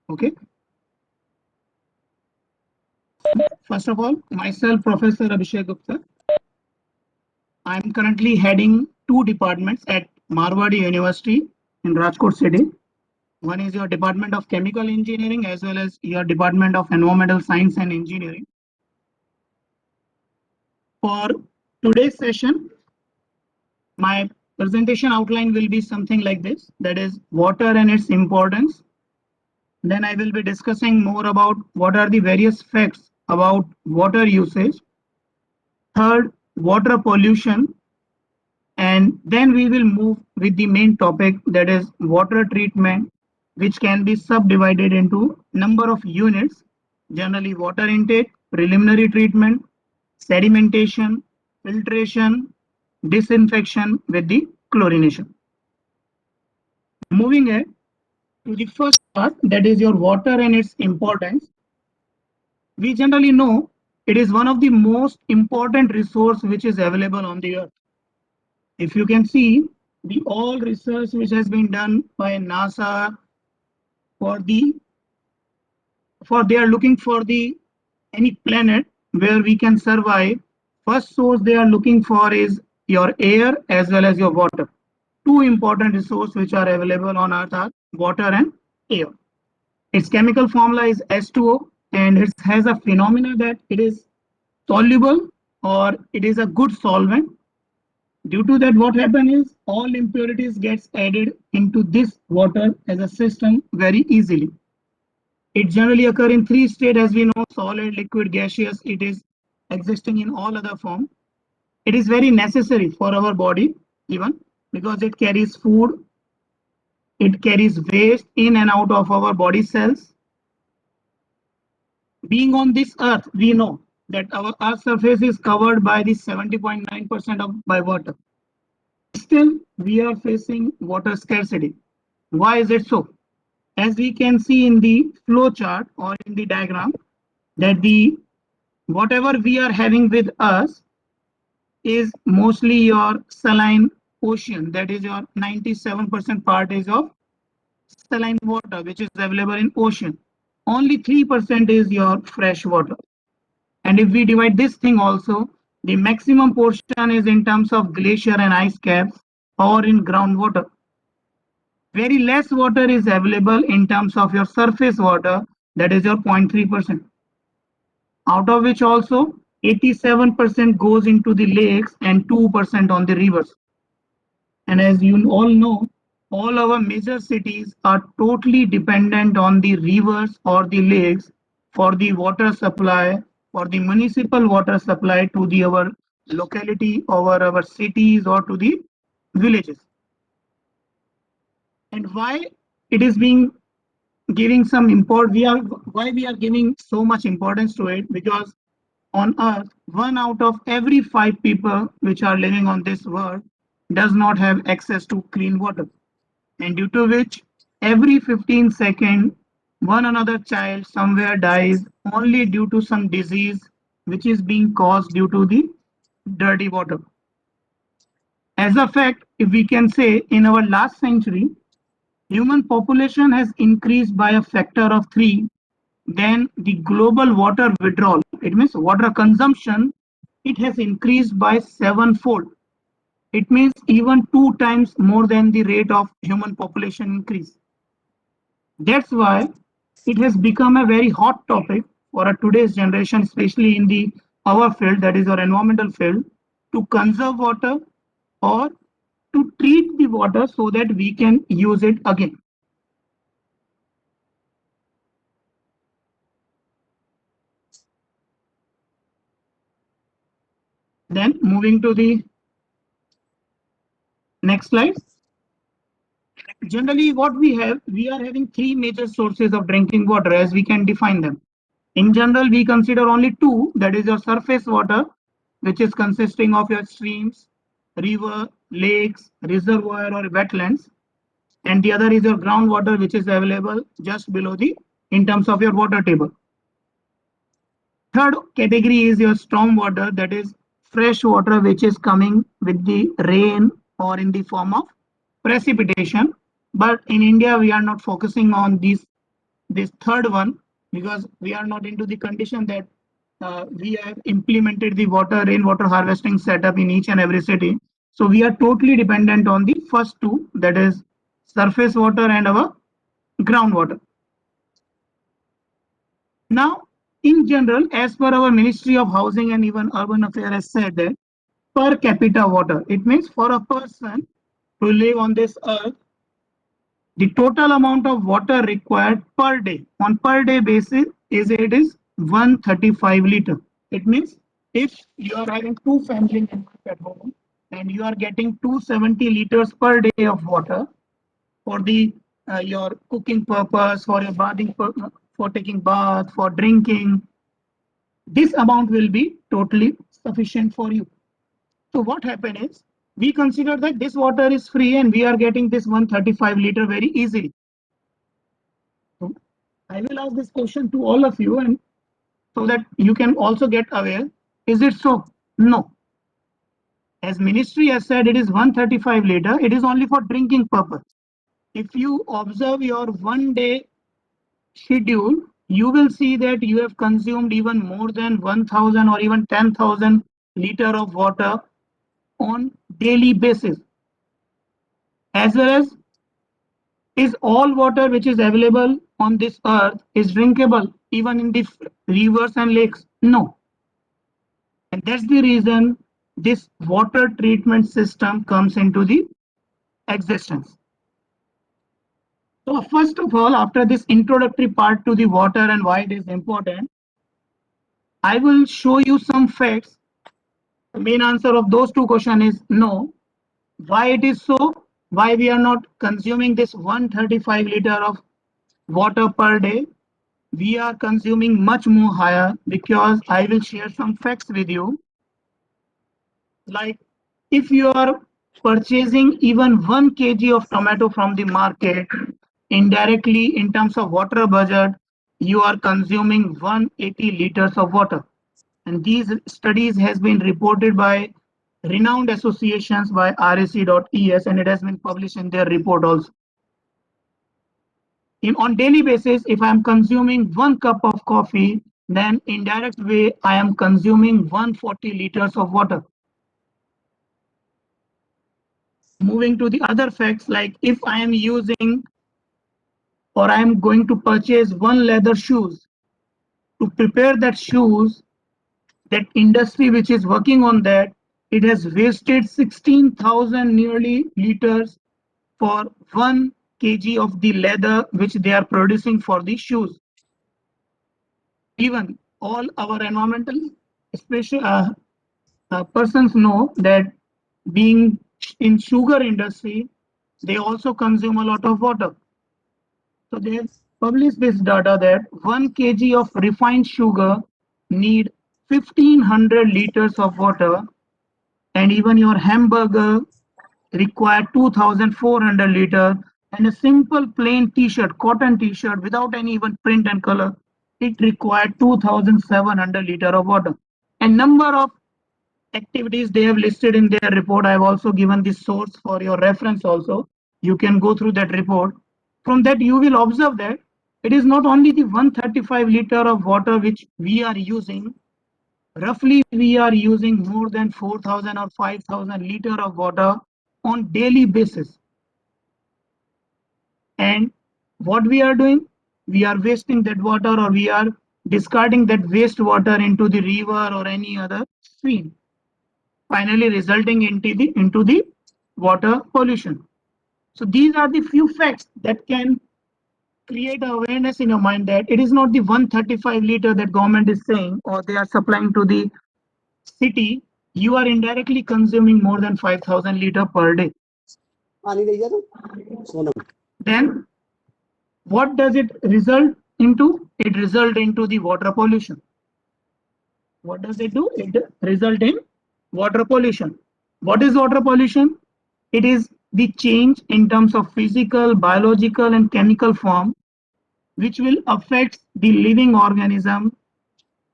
Okay. First of all, myself, Professor Abhishek Gupta. I'm currently heading two departments at Marwadi University in Rajkot City. One is your Department of Chemical Engineering as well as your Department of Environmental Science and Engineering. For today's session, my presentation outline will be something like this, that is water and its importance. Then I will be discussing more about what are the various facts about water usage. Third, water pollution. And then we will move with the main topic, that is water treatment, which can be subdivided into number of units, generally water intake, preliminary treatment, sedimentation, filtration, disinfection with the chlorination. Moving ahead to the first part, that is your water and its importance. We generally know it is one of the most important resource which is available on the earth. If you can see the all research which has been done by NASA for they are looking for the any planet where we can survive. First source they are looking for is your air as well as your water. Two important resources which are available on Earth are water and air. Its chemical formula is H2O, and it has a phenomena that it is soluble or it is a good solvent. Due to that, what happens is all impurities gets added into this water as a system very easily. It generally occur in three states, as we know: solid, liquid, gaseous. It is existing in all other form. It is very necessary for our body, even because it carries food, it carries waste in and out of our body cells. Being on this earth, we know that our earth surface is covered by the 70.9% of by water. Still, we are facing water scarcity. Why is it so? As we can see in the flow chart or in the diagram, that the whatever we are having with us is mostly your saline ocean. That is your 97% part is of saline water, which is available in ocean. Only 3% is your fresh water. And if we divide this thing also, the maximum portion is in terms of glacier and ice caps or in groundwater. Very less water is available in terms of your surface water, that is your 0.3%. Out of which also 87% goes into the lakes and 2% on the rivers. And as you all know, all our major cities are totally dependent on the rivers or the lakes for the water supply, for the municipal water supply to the our locality or our cities or to the villages. And why it is being giving some import, why we are giving so much importance to it, because on earth 1 out of every 5 people which are living on this world does not have access to clean water, and due to which every 15 seconds one another child somewhere dies only due to some disease which is being caused due to the dirty water. As a fact, if we can say, in our last century human population has increased by a factor of 3, then the global water withdrawal, it means water consumption, it has increased by 7-fold. It means even 2 times more than the rate of human population increase. That's why it has become a very hot topic for a today's generation, especially in the our field, that is our environmental field, to conserve water or to treat the water so that we can use it again. Then moving to the next slide. Generally what we are having 3 major sources of drinking water as we can define them. In general, we consider only 2, that is your surface water, which is consisting of your streams, river, lakes, reservoir or wetlands, and the other is your groundwater, which is available just below the in terms of your water table. Third category is your storm water, that is fresh water which is coming with the rain or in the form of precipitation. But in India, we are not focusing on these this third one, because we are not into the condition that we have implemented the rainwater harvesting setup in each and every city. So we are totally dependent on the first two, that is surface water and our groundwater. Now, in general, as per our Ministry of Housing and even Urban Affairs has said that per capita water, it means for a person to live on this earth, the total amount of water required per day on per day basis is 135 liter. It means if you are having two family members at home and you are getting 270 liters per day of water for the your cooking purpose, for your bathing, for taking bath, for drinking, this amount will be totally sufficient for you. So what happened is we consider that this water is free and we are getting this 135 liter very easily. So I will ask this question to all of you, and so that you can also get aware. Is it so? No. As ministry has said, it is 135 liter. It is only for drinking purpose. If you observe your 1 day schedule, you will see that you have consumed even more than 1000 or even 10,000 liter of water on daily basis. As well as, is all water which is available on this earth is drinkable even in the rivers and lakes? No. And that's the reason this water treatment system comes into the existence. So first of all, after this introductory part to the water and why it is important, I will show you some facts. The main answer of those two questions is no. Why it is so? Why we are not consuming this 135 liter of water per day? We are consuming much more higher, because I will share some facts with you. Like if you are purchasing even 1 kg of tomato from the market, indirectly in terms of water budget, you are consuming 180 liters of water. And these studies has been reported by renowned associations by RAC.es, and it has been published in their report also. On daily basis, if I am consuming 1 cup of coffee, then indirect way I am consuming 140 liters of water. Moving to the other facts, like if I am using or I am going to purchase 1 leather shoes, to prepare that shoes, that industry which is working on that, it has wasted 16,000 nearly liters for 1 kg of the leather which they are producing for the shoes. Even all our environmental persons know that being in sugar industry, they also consume a lot of water. So they have published this data that 1 kg of refined sugar need 1500 liters of water, and even your hamburger require 2400 liters, and a simple plain t-shirt, cotton t-shirt without any even print and color, it required 2700 liter of water. And number of activities they have listed in their report. I have also given the source for your reference also. You can go through that report. From that you will observe that it is not only the 135 liter of water which we are using. Roughly we are using more than 4000 or 5000 liter of water on daily basis. And what we are doing, we are wasting that water, or we are discarding that waste water into the river or any other stream, finally resulting into the water pollution. So these are the few facts that can create awareness in your mind that it is not the 135 liter that government is saying or they are supplying to the city. You are indirectly consuming more than 5000 liter per day. Then what does it result into? It result into the water pollution. What does it do? It result in water pollution. What is water pollution? It is the change in terms of physical, biological, and chemical form which will affect the living organism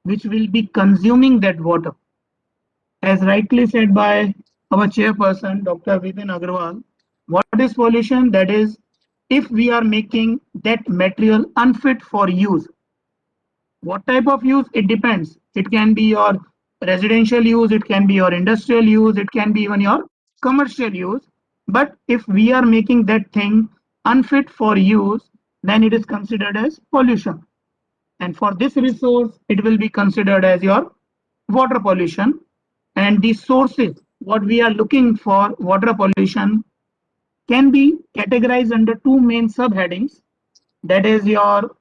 which will be consuming that water. As rightly said by our chairperson, Dr. Vipin Agrawal, what is pollution? That is if we are making that material unfit for use. What type of use? It depends. It can be your residential use, it can be your industrial use, it can be even your commercial use. But if we are making that thing unfit for use, then it is considered as pollution. And for this resource, it will be considered as your water pollution. And the sources, what we are looking for water pollution, can be categorized under two main subheadings. That is your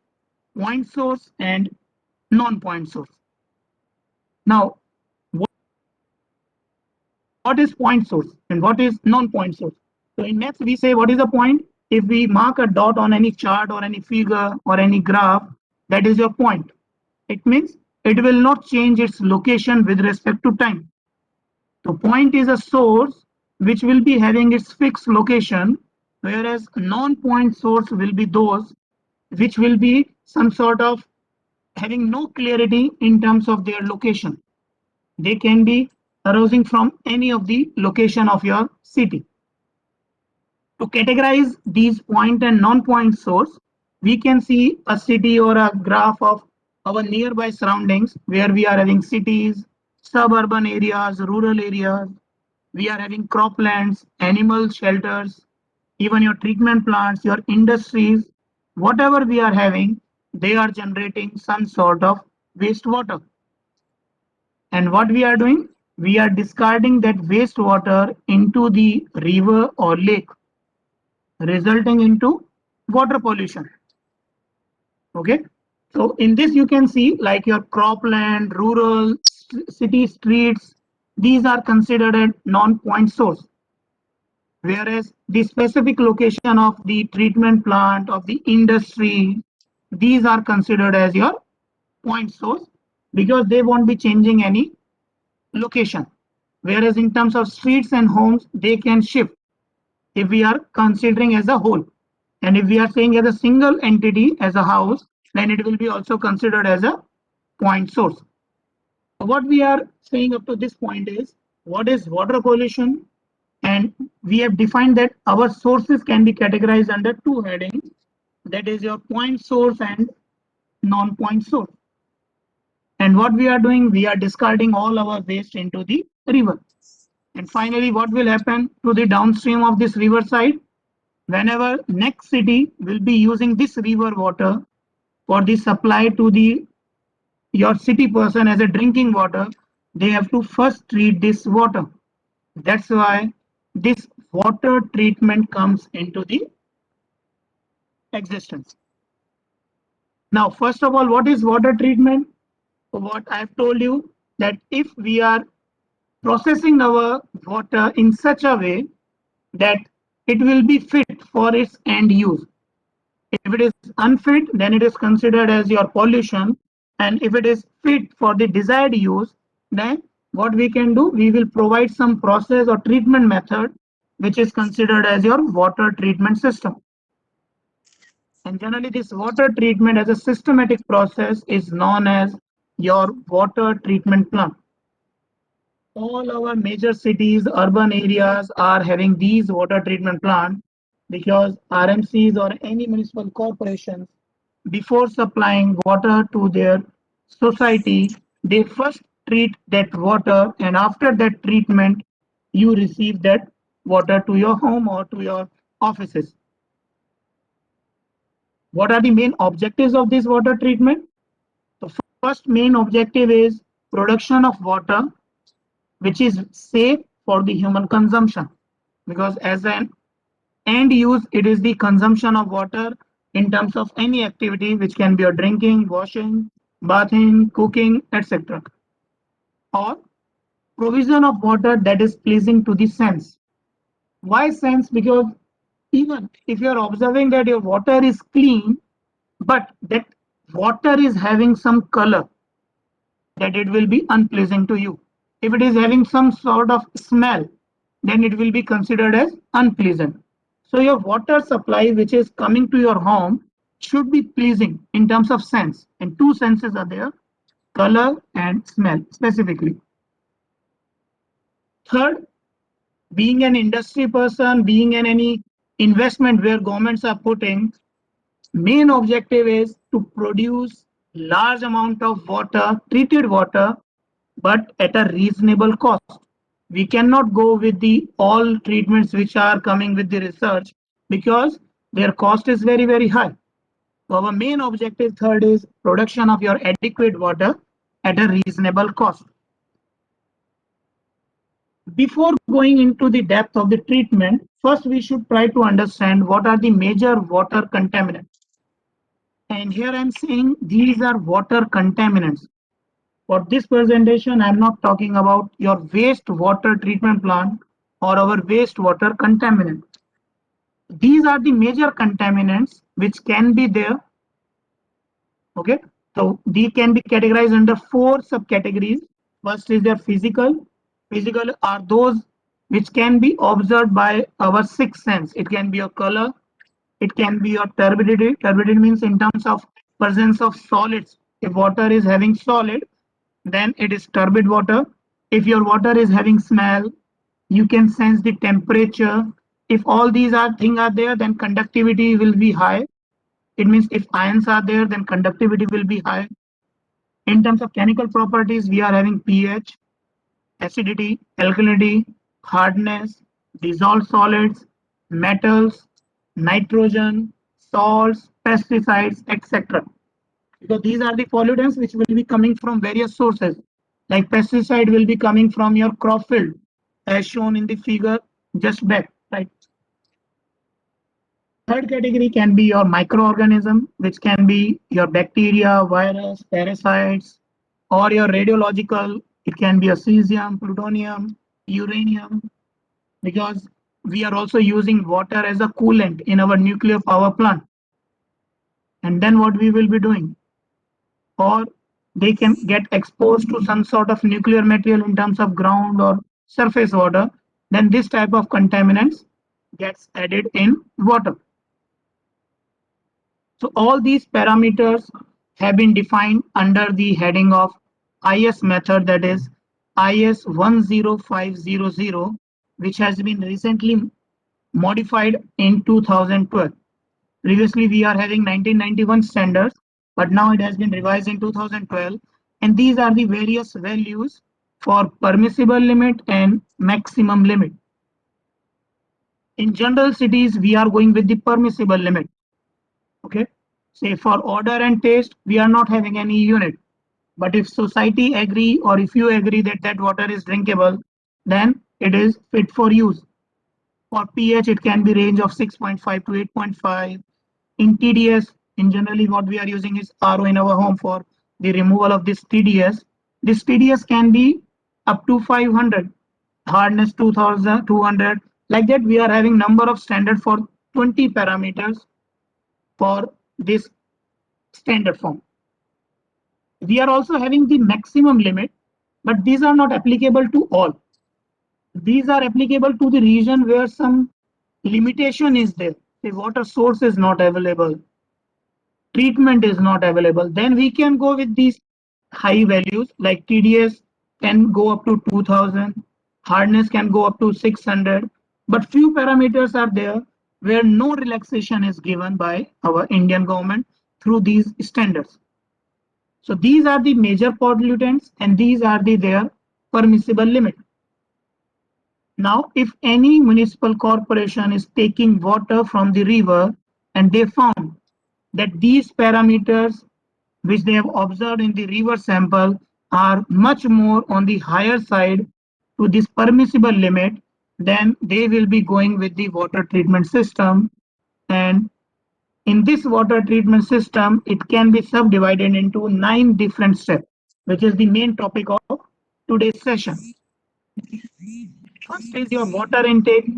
point source and non-point source. Now, what is point source and what is non-point source? So in maths, we say what is a point? If we mark a dot on any chart or any figure or any graph, that is your point. It means it will not change its location with respect to time. So point is a source which will be having its fixed location, whereas non-point source will be those which will be some sort of having no clarity in terms of their location. They can be arising from any of the location of your city. To categorize these point and non-point source, we can see a city or a graph of our nearby surroundings where we are having cities, suburban areas, rural areas. We are having croplands, animal shelters, even your treatment plants, your industries, whatever we are having, they are generating some sort of wastewater. And what we are doing? We are discarding that wastewater into the river or lake, resulting into water pollution. Okay. So in this, you can see like your cropland, rural, city streets, these are considered a non-point source. Whereas the specific location of the treatment plant, of the industry, these are considered as your point source because they won't be changing any location. Whereas in terms of streets and homes, they can shift if we are considering as a whole. And if we are saying as a single entity as a house, then it will be also considered as a point source. What we are saying up to this point is what is water pollution, and we have defined that our sources can be categorized under two headings, that is your point source and non-point source. And what we are doing, we are discarding all our waste into the river. And finally, what will happen to the downstream of this river side? Whenever next city will be using this river water for the supply to the your city person as a drinking water, they have to first treat this water. That's why this water treatment comes into the existence. Now, first of all, what is water treatment? What I've told you, that if we are processing our water in such a way that it will be fit for its end use. If it is unfit, then it is considered as your pollution. And if it is fit for the desired use, then what we can do, we will provide some process or treatment method, which is considered as your water treatment system. And generally, this water treatment as a systematic process is known as your water treatment plant. All our major cities, urban areas are having these water treatment plants because RMCs or any municipal corporations, before supplying water to their society, they first treat that water, and after that treatment, you receive that water to your home or to your offices. What are the main objectives of this water treatment? The first main objective is production of water which is safe for the human consumption, because as an end use, it is the consumption of water in terms of any activity which can be your drinking, washing, bathing, cooking, etc. Or provision of water that is pleasing to the sense. Why sense? Because even if you are observing that your water is clean, but that water is having some color, that it will be unpleasing to you. If it is having some sort of smell, then it will be considered as unpleasant. So your water supply which is coming to your home should be pleasing in terms of sense. And two senses are there, color and smell specifically. Third, being an industry person, being an any investment where governments are putting, main objective is to produce large amount of water, treated water, but at a reasonable cost. We cannot go with the all treatments which are coming with the research because their cost is very, very high. So our main objective third is production of your adequate water at a reasonable cost. Before going into the depth of the treatment, first we should try to understand what are the major water contaminants. And here I'm saying these are water contaminants. For this presentation, I'm not talking about your wastewater treatment plant or our wastewater contaminant. These are the major contaminants which can be there. Okay, so these can be categorized under 4 subcategories. First is their physical. Physical are those which can be observed by our sixth sense. It can be a color, it can be your turbidity. Turbidity means in terms of presence of solids. If water is having solid, then it is turbid water. If your water is having smell, you can sense the temperature. If all these things are there, then conductivity will be high. It means if ions are there, then conductivity will be high. In terms of chemical properties, we are having pH, acidity, alkalinity, hardness, dissolved solids, metals, nitrogen, salts, pesticides, etc. Because these are the pollutants which will be coming from various sources. Like pesticide will be coming from your crop field, as shown in the figure just back, right? Third category can be your microorganism, which can be your bacteria, virus, parasites, or your radiological. It can be a cesium, plutonium, uranium, because we are also using water as a coolant in our nuclear power plant. And then what we will be doing? Or they can get exposed to some sort of nuclear material in terms of ground or surface water, then this type of contaminants gets added in water. So all these parameters have been defined under the heading of IS method, that is IS 10500, which has been recently modified in 2012. Previously, we are having 1991 standards, but now it has been revised in 2012. And these are the various values for permissible limit and maximum limit. In general cities, we are going with the permissible limit. Okay, say for order and taste, we are not having any unit. But if society agree or if you agree that that water is drinkable, then it is fit for use. For pH, it can be range of 6.5 to 8.5. In TDS, in generally what we are using is RO in our home for the removal of this TDS. This TDS can be up to 500, hardness 2200. Like that, we are having number of standard for 20 parameters for this standard form. We are also having the maximum limit, but these are not applicable to all. These are applicable to the region where some limitation is there. The water source is not available, treatment is not available, then we can go with these high values like TDS can go up to 2000, hardness can go up to 600, but few parameters are there where no relaxation is given by our Indian government through these standards. So these are the major pollutants and these are their permissible limit. Now, if any municipal corporation is taking water from the river and they found that these parameters which they have observed in the river sample are much more on the higher side to this permissible limit, then they will be going with the water treatment system. And in this water treatment system, it can be subdivided into 9 different steps, which is the main topic of today's session. First is your water intake,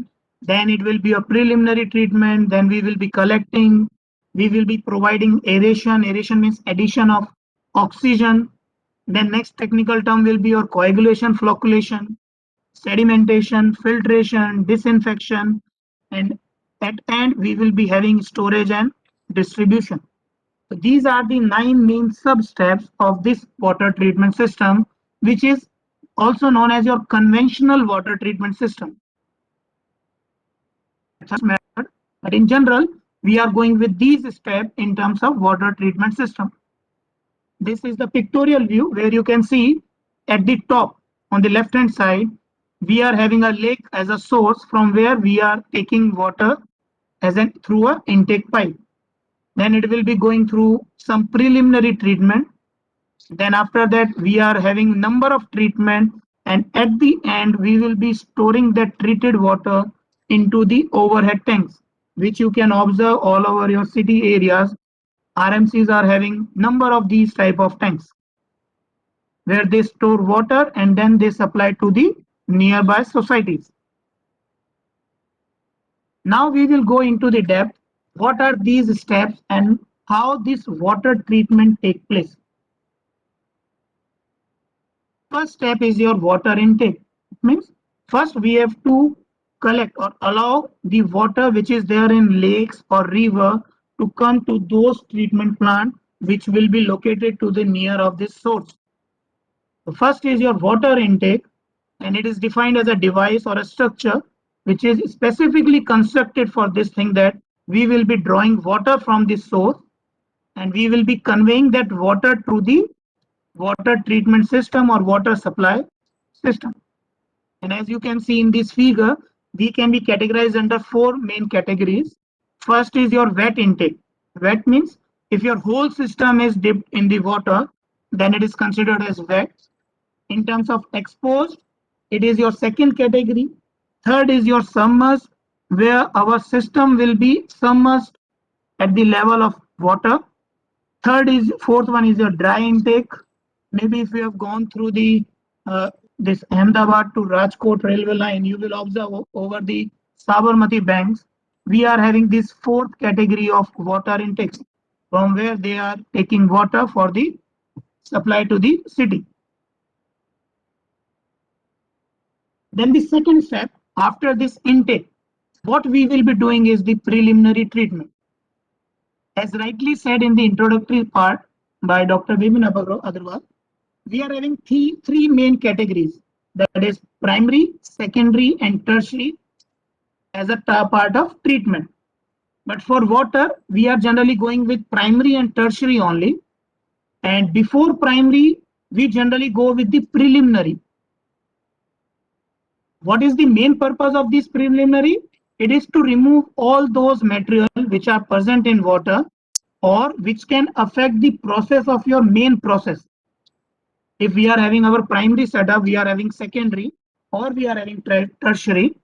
then it will be a preliminary treatment, then we will be collecting, we will be providing aeration. Aeration means addition of oxygen. Then next technical term will be your coagulation, flocculation, sedimentation, filtration, disinfection, and at end we will be having storage and distribution. So these are the 9 main sub-steps of this water treatment system, which is also known as your conventional water treatment system. Method But in general, we are going with these steps in terms of water treatment system. This is the pictorial view where you can see at the top on the left hand side, we are having a lake as a source from where we are taking water as an through a intake pipe. Then it will be going through some preliminary treatment. Then after that, we are having number of treatment, and at the end, we will be storing that treated water into the overhead tanks, which you can observe all over your city areas. RMCs are having number of these type of tanks where they store water and then they supply to the nearby societies. Now we will go into the depth. What are these steps and how this water treatment take place? First step is your water intake. It means first we have to collect or allow the water which is there in lakes or river to come to those treatment plant which will be located to the near of this source. The first is your water intake, and it is defined as a device or a structure which is specifically constructed for this thing, that we will be drawing water from this source and we will be conveying that water to the water treatment system or water supply system. And as you can see in this figure, we can be categorized under four main categories. First is your wet intake. Wet means if your whole system is dipped in the water, then it is considered as wet. In terms of exposed, it is your second category. Third is your submerged, where our system will be submerged at the level of water. Fourth one is your dry intake. Maybe if you have gone through the this Ahmedabad to Rajkot railway line, you will observe over the Sabarmati banks, we are having this fourth category of water intakes from where they are taking water for the supply to the city. Then the second step after this intake, what we will be doing is the preliminary treatment. As rightly said in the introductory part by Dr. Vipin Agarwal, we are having three main categories, that is primary, secondary and tertiary as a part of treatment. But for water, we are generally going with primary and tertiary only. And before primary, we generally go with the preliminary. What is the main purpose of this preliminary? It is to remove all those materials which are present in water or which can affect the process of your main process. If we are having our primary setup, we are having secondary or we are having tertiary.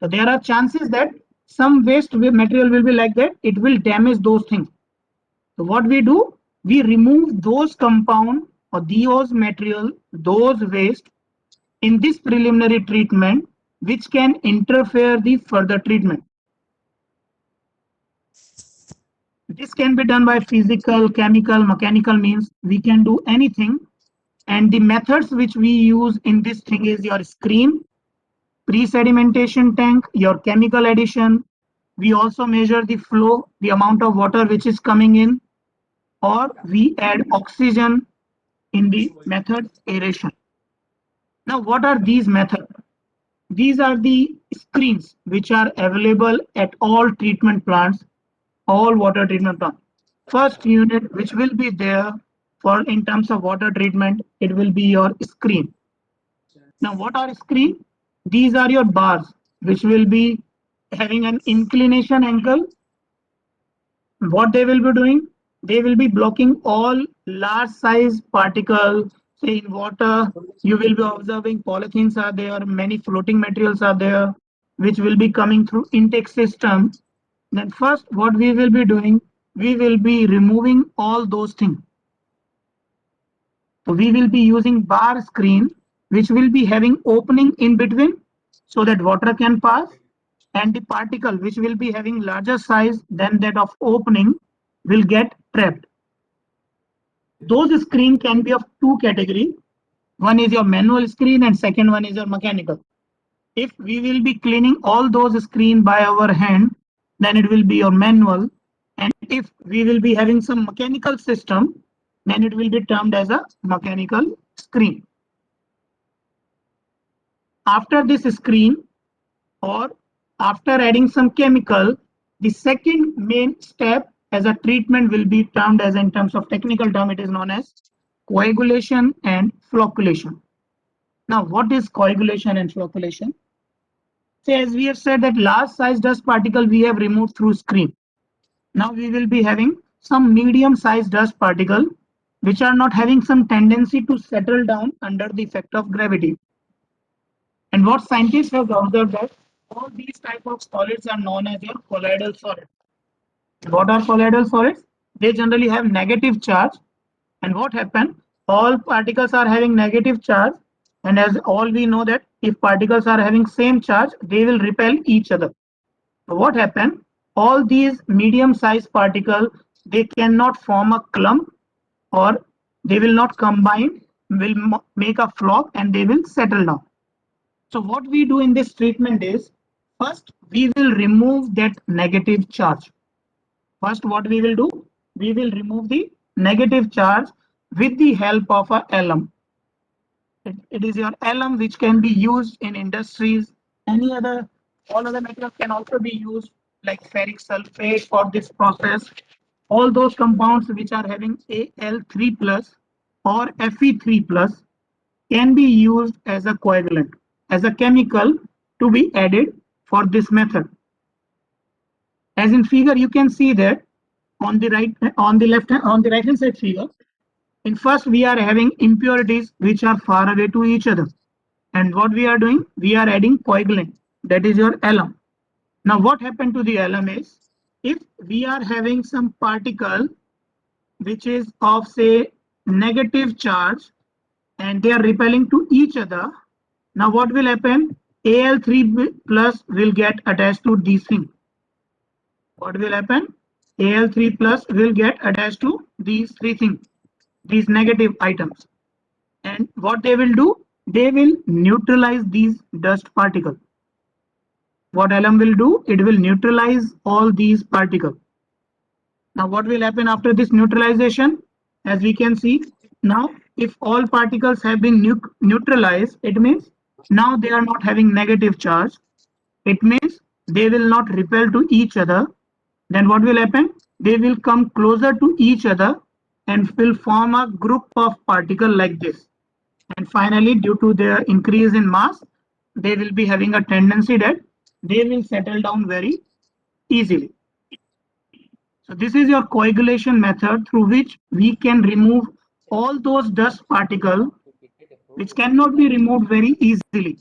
So there are chances that some waste material will be like that. It will damage those things. So what we do, we remove those compound or those material, those waste in this preliminary treatment, which can interfere the further treatment. This can be done by physical, chemical, mechanical means. We can do anything. And the methods which we use in this thing is your screen, pre-sedimentation tank, your chemical addition. We also measure the flow, the amount of water which is coming in, or we add oxygen in the method aeration. Now, what are these methods? These are the screens which are available at all treatment plants, all water treatment plants. First unit which will be there for in terms of water treatment, it will be your screen. Now, what are screen? These are your bars which will be having an inclination angle. What they will be doing? They will be blocking all large size particles. Say in water, you will be observing polythenes are there, many floating materials are there, which will be coming through intake system. Then first, what we will be doing, we will be removing all those things. So we will be using bar screen, which will be having opening in between so that water can pass, and the particle which will be having larger size than that of opening will get trapped. Those screen can be of two categories. One is your manual screen and second one is your mechanical. If we will be cleaning all those screen by our hand, then it will be your manual. And if we will be having some mechanical system, then it will be termed as a mechanical screen. After this screen or after adding some chemical, The second main step as a treatment will be termed as, in terms of technical term, it is known as coagulation and flocculation. Now, what is coagulation and flocculation? So as we have said that large size dust particle we have removed through screen. Now we will be having some medium sized dust particle which are not having some tendency to settle down under the effect of gravity. And what scientists have observed that all these type of solids are known as your colloidal solids. What are colloidal solids? They generally have negative charge. And what happened? All particles are having negative charge. And as all we know that if particles are having same charge, they will repel each other. So what happened? All these medium-sized particles, they cannot form a clump or they will not combine, will make a flock and they will settle down. So what we do in this treatment is, first we will remove that negative charge. First what we will do? We will remove the negative charge with the help of a alum. It is your alum which can be used in industries. All other materials can also be used like ferric sulfate for this process. All those compounds which are having Al3 plus or Fe3 plus can be used as a coagulant, as a chemical to be added for this method. As in figure, you can see that on the right hand side figure, in first we are having impurities which are far away to each other. And what we are doing? We are adding coagulant, that is your alum. Now what happened to the alum is, if we are having some particle which is of say negative charge and they are repelling to each other, now what will happen? Al3 plus will get attached to these things. What will happen? Al3 plus will get attached to these three things, these negative items. And what they will do? They will neutralize these dust particles. What alum will do? It will neutralize all these particles. Now what will happen after this neutralization? As we can see, now if all particles have been neutralized, it means now they are not having negative charge. It means they will not repel to each other. Then what will happen? They will come closer to each other and will form a group of particles like this. And finally, due to their increase in mass, they will be having a tendency that they will settle down very easily. So this is your coagulation method through which we can remove all those dust particles which cannot be removed very easily,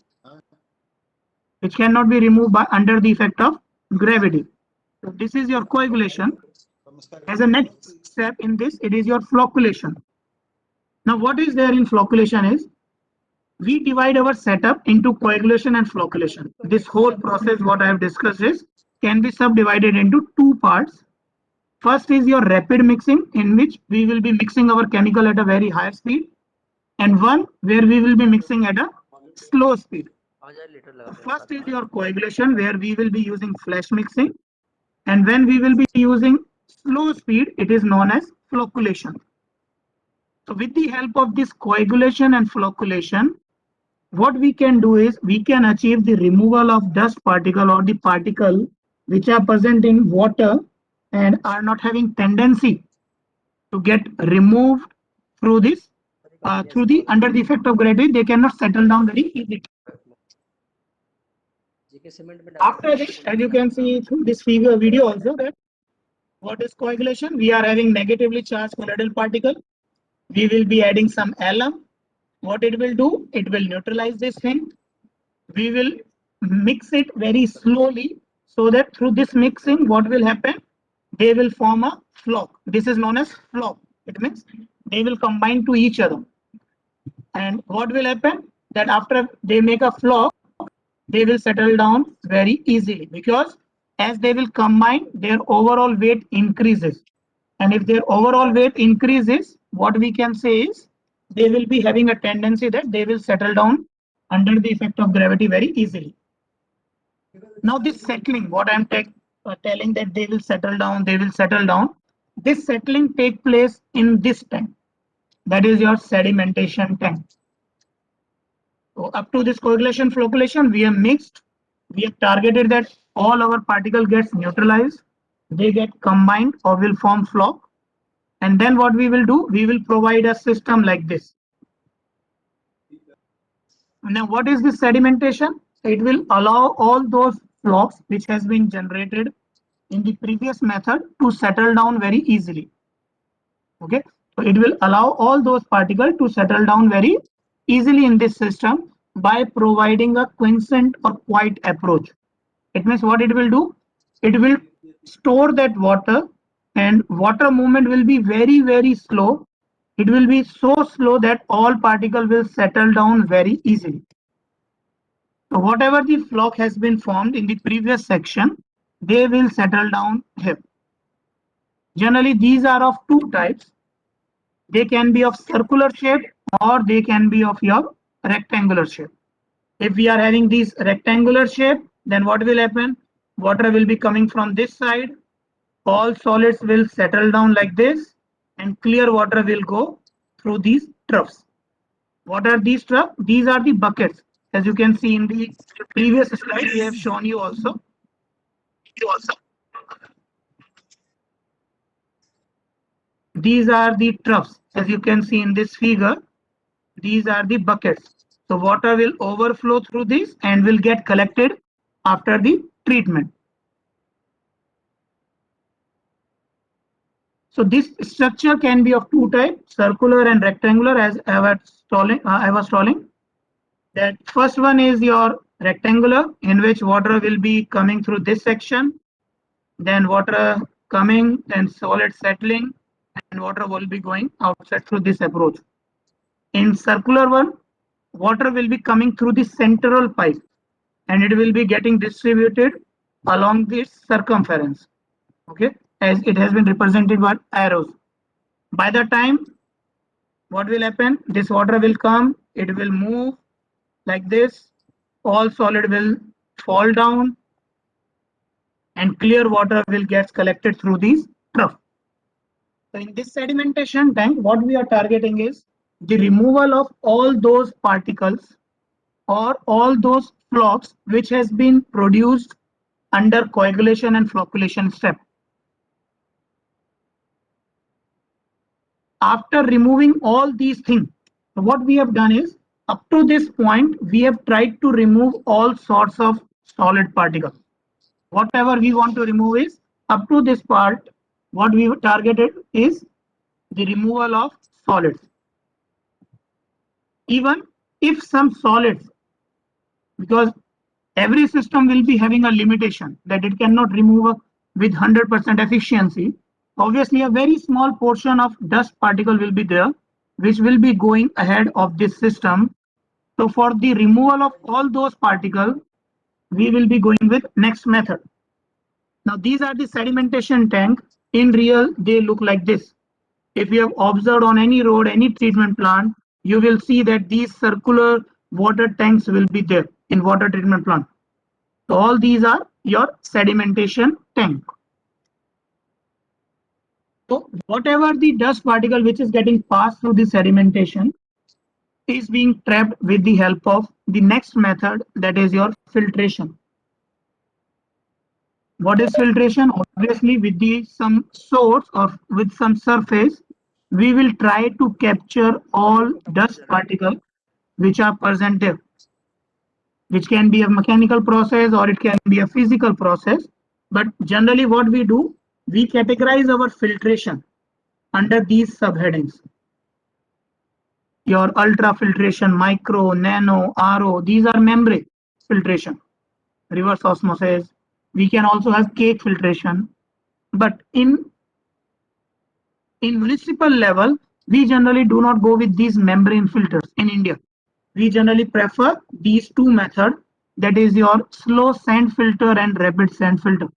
which cannot be removed by under the effect of gravity. So this is your coagulation. As a next step in this, it is your flocculation. Now what is there in flocculation is, we divide our setup into coagulation and flocculation. This whole process what I have discussed is can be subdivided into two parts. First is your rapid mixing, in which we will be mixing our chemical at a very high speed, and one where we will be mixing at a slow speed. First is your coagulation, where we will be using flash mixing, and when we will be using slow speed, it is known as flocculation. So with the help of this coagulation and flocculation, what we can do is we can achieve the removal of dust particle or the particle which are present in water and are not having tendency to get removed through this under the effect of gravity. They cannot settle down very easily. After this, as you can see through this video also, that what is coagulation? We are having negatively charged colloidal particle. We will be adding some alum. What it will do? It will neutralize this thing. We will mix it very slowly, so that through this mixing, what will happen? They will form a flock. This is known as flock. It means they will combine to each other. And what will happen? That after they make a flock, they will settle down very easily, because as they will combine, their overall weight increases. And if their overall weight increases, what we can say is they will be having a tendency that they will settle down under the effect of gravity very easily. Now this settling, what I'm telling that they will settle down, this settling take place in this tank. That is your sedimentation tank. So up to this coagulation, flocculation, we have mixed, we have targeted that all our particle gets neutralized. they get combined or will form flock. And then what we will do, we will provide a system like this. Now, what is this sedimentation? It will allow all those flocks which has been generated in the previous method to settle down very easily. Okay, so it will allow all those particles to settle down very easily in this system by providing a quiescent or quiet approach. It means what it will do, it will store that water, and water movement will be very, very slow. It will be so slow that all particles will settle down very easily. So whatever the flock has been formed in the previous section, they will settle down here. Generally, these are of two types. They can be of circular shape or they can be of your rectangular shape. If we are having this rectangular shape, then what will happen? Water will be coming from this side. All solids will settle down like this, and clear water will go through these troughs. What are these troughs? These are the buckets. As you can see in the previous slide, we have shown you also. These are the troughs. As you can see in this figure, these are the buckets. So water will overflow through this and will get collected after the treatment. So this structure can be of two types, circular and rectangular, as I was telling. That first one is your rectangular, in which water will be coming through this section, then water coming, then solid settling, and water will be going outside through this approach. In circular one, water will be coming through the central pipe and it will be getting distributed along this circumference. Okay, as it has been represented by arrows. By the time, what will happen? This water will come, it will move like this, all solid will fall down, and clear water will get collected through these troughs. So in this sedimentation tank, what we are targeting is the removal of all those particles or all those flocks which has been produced under coagulation and flocculation step. After removing all these things, what we have done is, up to this point, we have tried to remove all sorts of solid particles. Whatever we want to remove is, up to this part, what we targeted is the removal of solids. Even if some solids, because every system will be having a limitation that it cannot remove with 100% efficiency. Obviously, a very small portion of dust particle will be there, which will be going ahead of this system. So for the removal of all those particles, we will be going with next method. Now these are the sedimentation tank. In real, they look like this. If you have observed on any road, any treatment plant, you will see that these circular water tanks will be there in water treatment plant. So all these are your sedimentation tank. So whatever the dust particle which is getting passed through the sedimentation is being trapped with the help of the next method, that is your filtration. What is filtration? Obviously, with some source or with some surface, we will try to capture all dust particles which are present there, which can be a mechanical process or it can be a physical process. But generally what we do, we categorize our filtration under these subheadings. Your ultra filtration, micro, nano, RO, these are membrane filtration, reverse osmosis. We can also have cake filtration. But in municipal level, we generally do not go with these membrane filters in India. We generally prefer these two methods, that is your slow sand filter and rapid sand filter.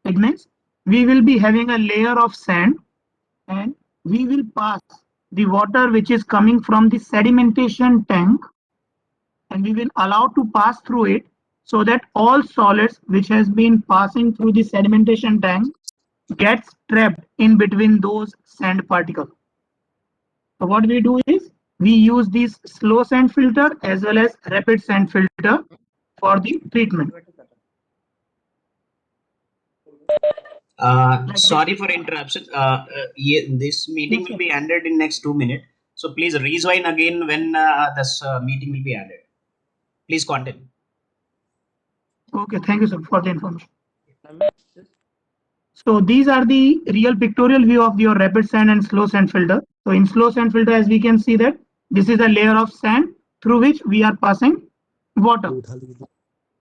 It means we will be having a layer of sand and we will pass the water which is coming from the sedimentation tank and we will allow to pass through it, so that all solids which has been passing through the sedimentation tank gets trapped in between those sand particles. So what we do is we use this slow sand filter as well as rapid sand filter for the treatment. Sorry for interruption. This meeting Yes, will sir. be ended in next 2 minutes. So please rejoin again when this meeting will be ended. Please continue. Okay, thank you, sir, for the information. So these are the real pictorial view of your rapid sand and slow sand filter. So in slow sand filter, as we can see that this is a layer of sand through which we are passing water.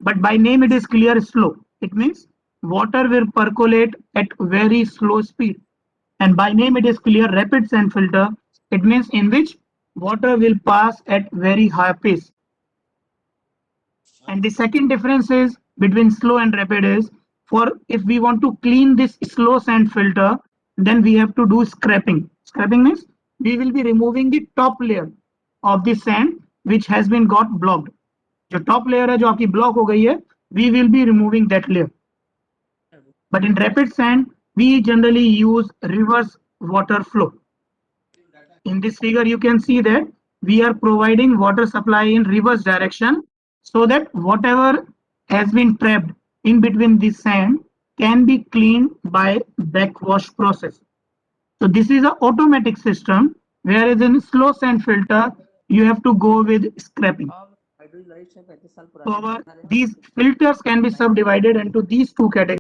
But by name it is clear slow. It means water will percolate at very slow speed. And by name it is clear rapid sand filter. It means in which water will pass at very high pace. And the second difference is between slow and rapid is for if we want to clean this slow sand filter, then we have to do scraping. Scraping means we will be removing the top layer of the sand which has been got blocked. जो top layer है जो आपकी block हो गई है, we will be removing that layer. But in rapid sand, we generally use reverse water flow. In this figure, you can see that we are providing water supply in reverse direction so that whatever has been trapped in between the sand can be cleaned by backwash process. So this is an automatic system, whereas in slow sand filter, you have to go with scraping. So these filters can be subdivided into these two categories.